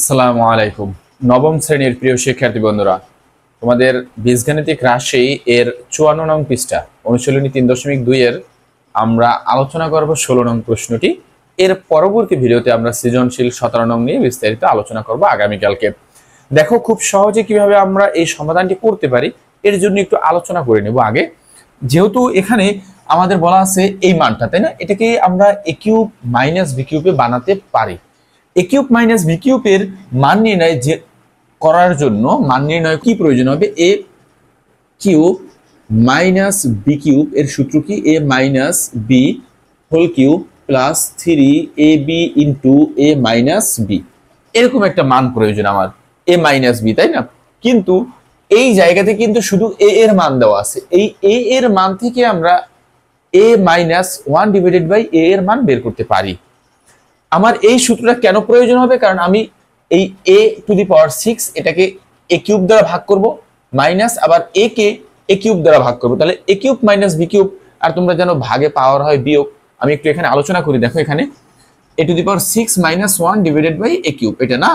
আসসালামু আলাইকুম। নবম শ্রেণীর প্রিয় শিক্ষার্থী বন্ধুরা, তোমাদের বীজগাণিতিক রাশি এর ৫৪ নং পৃষ্ঠা অনুশীলনী ৩.২ এর আমরা আলোচনা করব ১৬ নং প্রশ্নটি। এর পরবর্তী ভিডিওতে আমরা সৃজনশীল ১৭ নং নিয়ে বিস্তারিত আলোচনা করব আগামীকালকে। দেখো খুব সহজে কিভাবে আমরা এই সমাধানটি করতে পারি এর জন্য একটু আলোচনা করে নেব আগে। যেহেতু এখানে আমাদের বলা আছে এই মানটা, তাই না, এটাকে আমরা এ কিউব মাইনাস বি কিউবে বানাতে পারি। এ কিউব মাইনাস বি কিউবের মান নির্ণয় যে করার জন্য মান নির্ণয় কি প্রয়োজন হবে? A cube minus b cube এর সূত্র কি? A minus b whole cube plus 3ab into a minus b, এরকম একটা মান প্রয়োজন আমার, এ মাইনাস বি, তাই না? কিন্তু এই জায়গাতে কিন্তু শুধু এ এর মান দেওয়া আছে। এই এ এর মান থেকে আমরা এ মাইনাস 1 ডিভাইডেড বাই এ এর মান বের করতে পারি। আমার এই সূত্রটা কেন প্রয়োজন হবে? কারণ আমি এই a টু দি পাওয়ার 6 এটাকে a কিউব দ্বারা ভাগ করব, মাইনাস আবার a কে a কিউব দ্বারা ভাগ করব, তাহলে a cube minus b cube. আর তোমরা জানো ভাগে পাওয়ার হয় বিয়োগ। আমি একটু এখানে আলোচনা করি। দেখো এখানে a to the power 6 minus 1 divided by a cube, এটা না?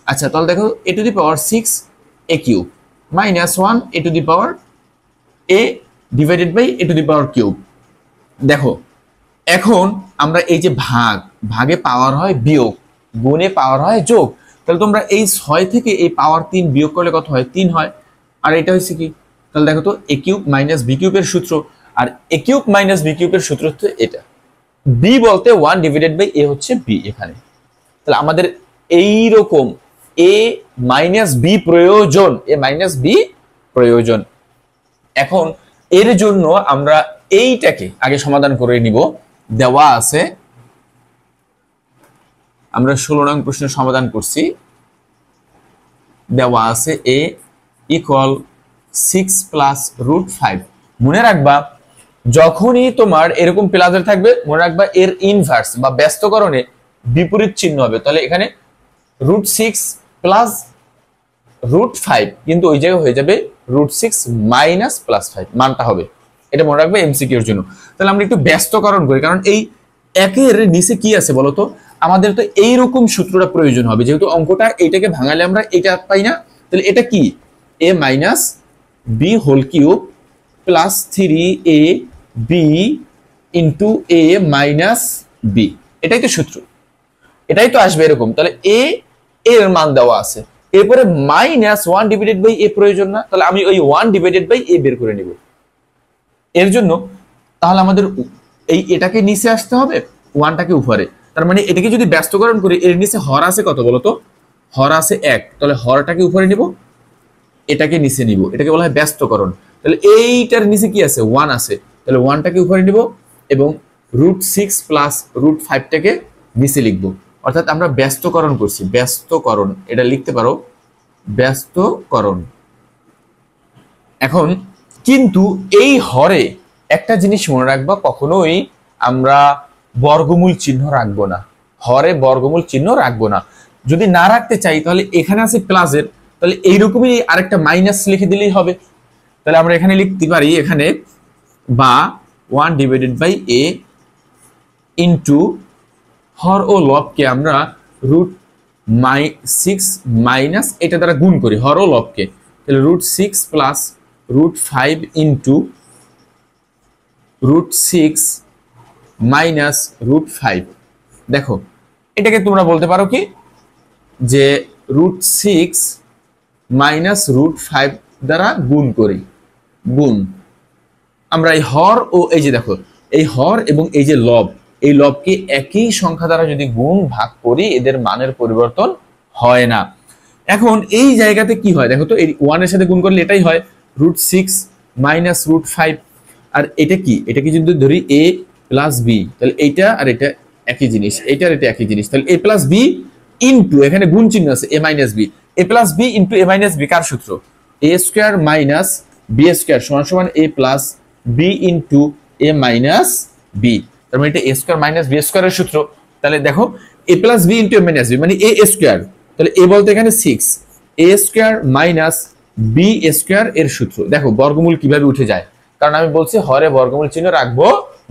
আচ্ছা, তাহলে দেখো a to the power 6 a cube minus 1 a to the power a divided by a to the power cube. দেখো এখন আমরা এই যে ভাগে পাওয়ার হয় বিয়োগ, গুণে পাওয়ার হয় যোগ, তাহলে তোমরা এই 6 থেকে এই পাওয়ার 3 বিয়োগ করলে কত হয়? 3 হয়। আর এটা হচ্ছে কি? তাহলে দেখো তো এ কিউব মাইনাস বি কিউবের সূত্র, আর এ কিউব মাইনাস বি কিউবের সূত্র হচ্ছে এটা। বি বলতে 1 ডিভাইডেড বাই এ হচ্ছে বি এখানে। তাহলে আমাদের এই রকম এ মাইনাস বি প্রয়োজন, এ মাইনাস বি প্রয়োজন। এখন এর জন্য আমরা এইটাকে আগে সমাধান করে নিব। দেওয়া আছে, আমরা ১৬ নং প্রশ্নের সমাধান করছি। দেওয়া আছে a ইকুয়াল 6 প্লাস রুট 5। মনে রাখবা যখনই তোমার এরকম প্লাসের থাকবে, মনে রাখবা এর ইনভার্স বা ব্যস্তকরণে বিপরীত চিহ্ন হবে। তাহলে এখানে রুট 6 প্লাস রুট 5, কিন্তু ওই জায়গায় হয়ে যাবে রুট 6 মাইনাস প্লাস 5 মানটা হবে। এটা মনে রাখবে এমসিকিউর জন্য। তাহলে আমরা একটু ব্যস্তকরণ করি, কারণ এই একের নিচে কি আছে বলতো? আমাদের তো এইরকম সূত্রটা প্রয়োজন হবে, যেহেতু অঙ্কটা এইটাকে ভাঙালে আমরা এটা পাই না। তাহলে এটা কি? A minus b whole cube plus 3ab into a minus b, এটাই তো সূত্র, এটাই তো আসবে এরকম। তাহলে এ এর মান দেওয়া আছে, এরপরে মাইনাস 1 ডিভাইডেড বাই এ প্রয়োজন না? তাহলে আমি ওই 1 ডিভাইডেড বাই এ বের করে নিব এর জন্য। তাহলে আমাদের এটাকে নিচে আসতে হবে, 1টাকে উপরে। তার মানে এটাকে যদি ব্যস্তকরণ করি, এর নিচে হর আছে কত বলতো? হর আছে 1, তাহলে হরটাকে উপরে নিব, এটাকে নিচে নিব, এটাকে বলা হয় ব্যস্তকরণ। তাহলে এইটার নিচে কি আছে? 1 আছে, তাহলে 1টাকে উপরে নিব এবং রুট 6 প্লাস রুট 5টাকে নিচে লিখবো। অর্থাৎ আমরা ব্যস্তকরণ করছি, ব্যস্তকরণ এটা লিখতে পারো, ব্যস্তকরণ। এখন কিন্তু এই হরে একটা জিনিস মনে রাখবা, কখনোই আমরা বর্গমূল চিহ্ন রাখবো না, হরে বর্গমূল চিহ্ন রাখবো না। যদি না রাখতে চাই তাহলে এখানে আছে প্লাসের, তাহলে এইরকমই আরেকটা মাইনাস লিখে দিলেই হবে। তাহলে আমরা এখানে লিখতে পারি, এখানে বা 1 ডিভাইডেড বাই এ ইন্টু হর ও লবকে আমরা রুট 6 মাইনাস এটা দ্বারা গুণ করি, হর ও লবকে। তাহলে root 6 plus root 5 into root 6 minus root 5। দেখো এটাকে তোমরা বলতে পারো কি যে রুট 6 মাইনাস রুট 5 দ্বারা গুণ করি, গুণ। আমরা এই হর ও এই যে দেখো এই হর এবং এই যে লব, এই লবকে একই সংখ্যা দ্বারা যদি গুণ ভাগ করি, এদের মানের পরিবর্তন হয় না। এখন এই জায়গাতে কি হয় দেখো তো, এই 1 এর সাথে গুণ করলে এটাই হয়, রুট 6 মাইনাস রুট 5। আর এটা কি? এটাকে যদি ধরি a প্লাস বি, তাহলে এইটা আর এটা একই জিনিস, এইটা আর এটা একই জিনিস। তাহলে a প্লাস বি ইন্টু, এখানে গুণ চিহ্ন আছে, a minus b, a plus b into a minus b কার সূত্র? a square minus b square সমান সমান a plus b into a minus b. তার মানে এটা a স্কোয়ার মাইনাস বি স্কোয়ারের সূত্র। তাহলে দেখো a plus b into a minus b মানে a স্কোয়ার, তাহলে a বলতে এখানে 6, a square minus b square এর সূত্র। দেখো বর্গমূল কিভাবে উঠে যায়, কারণ আমি বলছি হরে বর্গমূল চিহ্ন রাখবো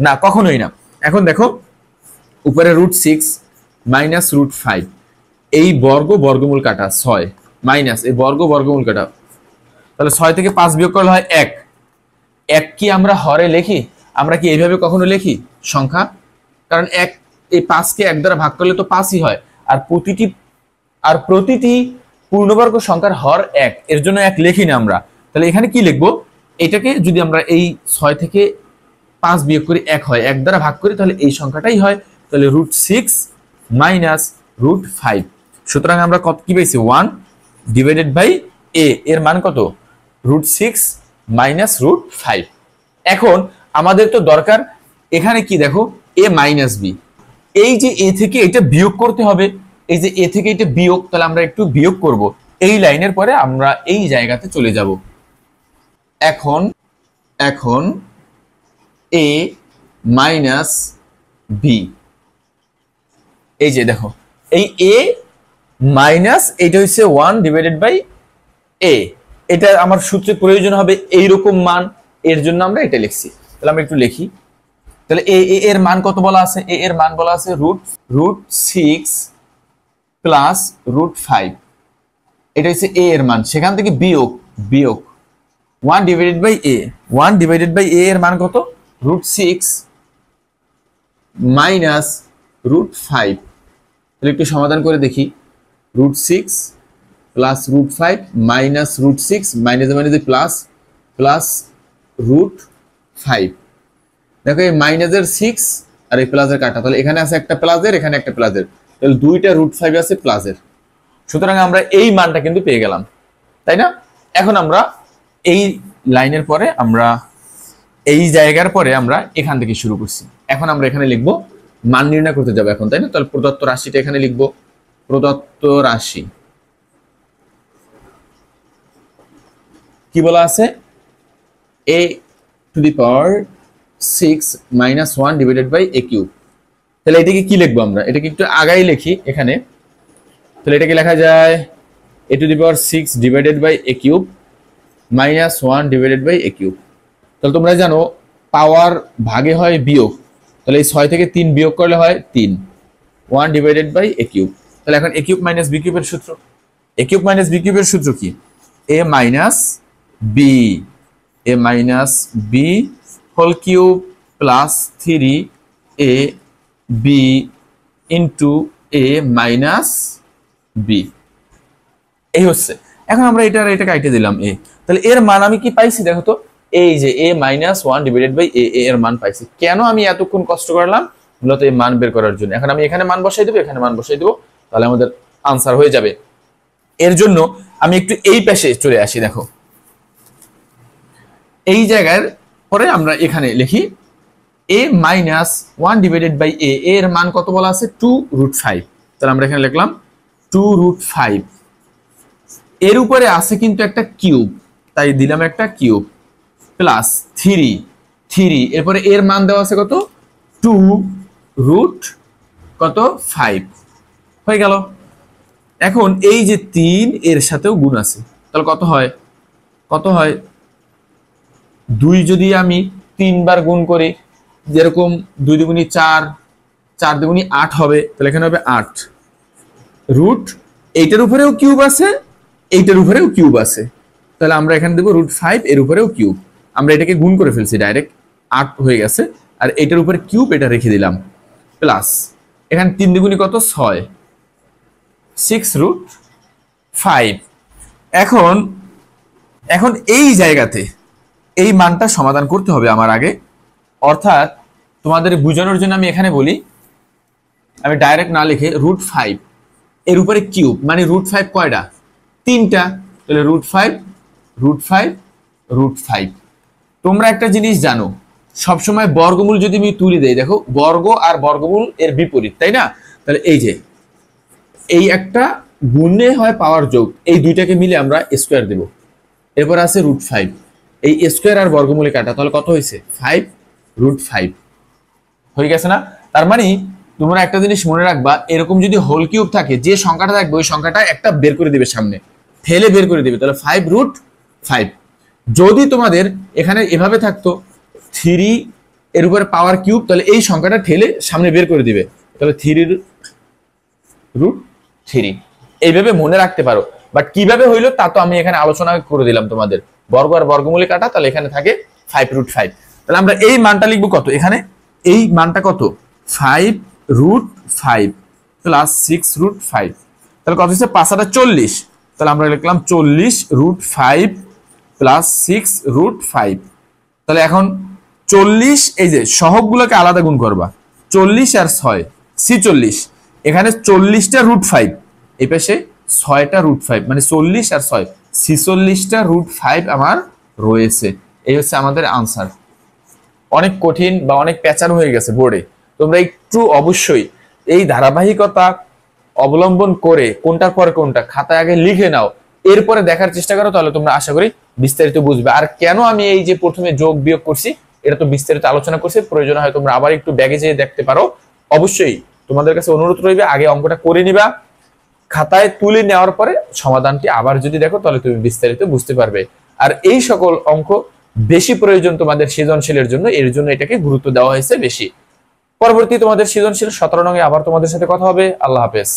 না, কখনোই না। এখন দেখো উপরে রুট 6 মাইনাস রুট 5, এই বর্গমূল কাটা 6 মাইনাস এই বর্গমূল কাটা, তাহলে 6 থেকে 5 বিয়োগ করলে হয় 1। 1 কি আমরা হরে লিখি? আমরা কি এইভাবে কখনো লিখি সংখ্যা? কারণ 1 এই 5 কে 1 দ্বারা ভাগ করলে তো 5ই হয়। আর প্রতিটি পূর্ণবর্গ সংখ্যার হর 1, এর জন্য 1 লিখি না আমরা। তাহলে এখানে কি লিখবো? এটাকে যদি আমরা এই 6 থেকে 5 বিয়োগ করি 1 হয়, 1 দ্বারা ভাগ করি, তাহলে এই সংখ্যাটাই হয়। তাহলে √6 মাইনাস √5। সুতরাং আমরা কত কি পেয়েছি? 1 ডিভাইডেড বাই a, এর মান কত? √6 মাইনাস √5। এখন আমাদের তো দরকার এখানে কি দেখো, a মাইনাস b। এই যে a থেকে এটা বিয়োগ করতে হবে, এই যে a থেকে এটা বিয়োগ, তাহলে আমরা একটু বিয়োগ করব। এই লাইনের পরে আমরা এই জায়গাতে চলে যাব। এখন a মাইনাস b, এই যে দেখো এই a মাইনাস এটা হচ্ছে 1 ডিভাইডেড বাই a। এটা আমার সূত্রে প্রয়োজন হবে এইরকম মান, এর জন্য আমরা এটা লিখছি। তাহলে আমরা একটু লিখি। তাহলে a এর মান কত বলা আছে? a এর মান বলা আছে √6 প্লাস √5। এটা হচ্ছে a এর মান, সেখান থেকে বিয়োগ 1 divided by a। 1 divided by a এর মান কত? √6 মাইনাস √5। তাহলে একটু সমাধান করে দেখি। √6 প্লাস √5 মাইনাস √6, মাইনাসে প্লাস √5। দেখো এই মাইনাসের 6 আর এই প্লাসের কাটা, তাহলে এখানে আছে একটা প্লাসের, এখানে একটা প্লাসের, তাহলে দুইটা √5 আছে প্লাসের। সুতরাং আমরা এই মানটা কিন্তু পেয়ে গেলাম, তাই না? এখন আমরা এই লাইনের পরে আমরা এই জায়গার পরে আমরা এখান থেকে শুরু করছি। এখন আমরা এখানে লিখব মান নির্ণয় করতে যাবো এখন, তাই না? তাহলে প্রদত্ত রাশিটা এখানে লিখব। প্রদত্ত রাশি কি বলা আছে? a to the power 6 minus 1 divided by a cube. তাহলে এটাকে কি লিখবো আমরা? এটাকে একটু আগাই লিখি এখানে। তাহলে এটাকে লেখা যায় a to the power 6 divided by a cube minus 1 divided by a cube. তাহলে তোমরা জানো পাওয়ার ভাগে হয় বিয়োগ, তাহলে এই 6 থেকে 3 বিয়োগ করলে হয় 3। 1 ডিভাইডেড বাই a কিউব। তাহলে এখন a কিউব মাইনাস b কিউবের সূত্র, a কিউব মাইনাস b কিউবের সূত্র কি? a minus b whole cube plus 3ab into a minus b। এই হচ্ছে। এখন আমরা এটা কাটে দিলাম a। তাহলে এর মান আমি কি পাইছি দেখো তো, এই যে a minus 1 divided by a এর মান পাইছি। কেন আমি এতক্ষণ কষ্ট করলাম? মূলত এই মান বের করার জন্য। এখন আমি এখানে মান বসাই দেবো, এখানে মান বসাই দেবো, তাহলে আমাদের আনসার হয়ে যাবে। এর জন্য আমি একটু এই পাশে চলে আসি। দেখো এই জায়গার পরে আমরা এখানে লিখি a minus 1 divided by a এর মান কত বলা আছে? 2√5। তাহলে আমরা এখানে লিখলাম 2√5। এর উপরে আছে কিন্তু একটা কিউব, তাই দিলাম একটা কিউব প্লাস 3 এরপরে এর মান দেওয়া আছে কত? 2√5 হয়ে গেল। এখন এই যে 3 এর সাথেও গুণ আছে, তাহলে কত হয়? 2 যদি আমি 3 বার গুণ করি, যেরকম 2 দুগুণী 4, 4 দুগুণী 8 হবে, তাহলে এখানে হবে 8 রুট এইটার উপরেও কিউব আছে, এইটার উপরেও কিউব আছে, তাহলে আমরা এখানে দেবো √5 এর উপরেও কিউব। আমরা এটাকে গুণ করে ফেলছি ডাইরেক্ট, 8 হয়ে গেছে। আর এটার উপরে কিউব, এটা রেখে দিলাম প্লাস এখানে 3 দুগুণী কত? 6√5। এখন এই জায়গাতে এই মানটা সমাধান করতে হবে আমার আগে, অর্থাৎ তোমাদের বোঝানোর জন্য আমি এখানে বলি, আমি ডাইরেক্ট না লিখে √5 এর উপরে কিউব, মানে √5 কয়টা? 3টা, তাহলে √5 তোমরা একটা জিনিস জানো, সবসময় বর্গমূল যদি আমি তুলে দেই, দেখো বর্গ আর বর্গমূল এর বিপরীত, তাই না? তাহলে এই যে এই একটা গুণে হয় পাওয়ার যোগ, এই দুইটাকে মিলে আমরা স্কোয়ার দেব। এরপর আছে √5, এই স্কোয়ার আর বর্গমূলে কাটা, তাহলে কত হয়েছে? 5√5 হয়ে গেছে না? তার মানে তোমরা একটা জিনিস মনে রাখবা, এরকম যদি হোল কিউব থাকে, যে সংখ্যাটা থাকবে ওই সংখ্যাটা একটা বের করে দিবে, সামনে ঠেলে বের করে দিবে, তাহলে 5√5। যদি তোমাদের এখানে এভাবে থাকতো 3 এর উপরে পাওয়ার কিউব, তাহলে এই সংখ্যাটা ঠেলে সামনে বের করে দিবে, তাহলে 3√5 3। এইভাবে মনে রাখতে পারো, বাট কিভাবে হইলো তা তো আমি এখানে আলোচনা করে দিলাম তোমাদের। বর্গ আর বর্গমূলে কাটা, তাহলে এখানে থাকে 5√5। তাহলে আমরা এই মানটা লিখবো কত, এখানে এই মানটা কত, 5√5 প্লাস 6√5। তাহলে কত হচ্ছে, 5×40। তাহলে আমরা লিখলাম 40√5 প্লাস 6√5। তাহলে এখন 40, এই যে সহগগুলোকে আলাদা গুণ করবা, 40 আর 6 46। এখানে 40টা √5, এই পাশে 6টা √5, মানে 40 আর 6 46টা √5 আমার রয়েছে। এই হচ্ছে আমাদের আনসার। অনেক কঠিন বা অনেক প্যাচানো হয়ে গেছে বোর্ডে, তোমরা একটু অবশ্যই এই ধারাবাহিকতা অবলম্বন করে কোনটার পরে কোনটা খাতায় আগে লিখে নাও, এরপরে দেখার চেষ্টা করো, তাহলে তোমরা আশা করি বিস্তারিত বুঝবে। আর কেন আমি এই যে প্রথমে যোগ বিয়োগ করছি, এটা তো বিস্তারিত আলোচনা করছি, প্রয়োজন হয় তোমরা আবার একটু ব্যাগে যেয়ে দেখতে পারো। অবশ্যই তোমাদের কাছে অনুরোধ রইবে, আগে অঙ্কটা করে নিবা, খাতায় তুলে নেওয়ার পরে সমাধানটি আবার যদি দেখো, তাহলে তুমি বিস্তারিত বুঝতে পারবে। আর এই সকল অঙ্ক বেশি প্রয়োজন তোমাদের সৃজনশীলের জন্য, এর জন্য এটাকে গুরুত্ব দেওয়া হয়েছে বেশি। পরবর্তী তোমাদের সৃজনশীল 17 নং এ আবার তোমাদের সাথে কথা হবে। আল্লাহ হাফেজ।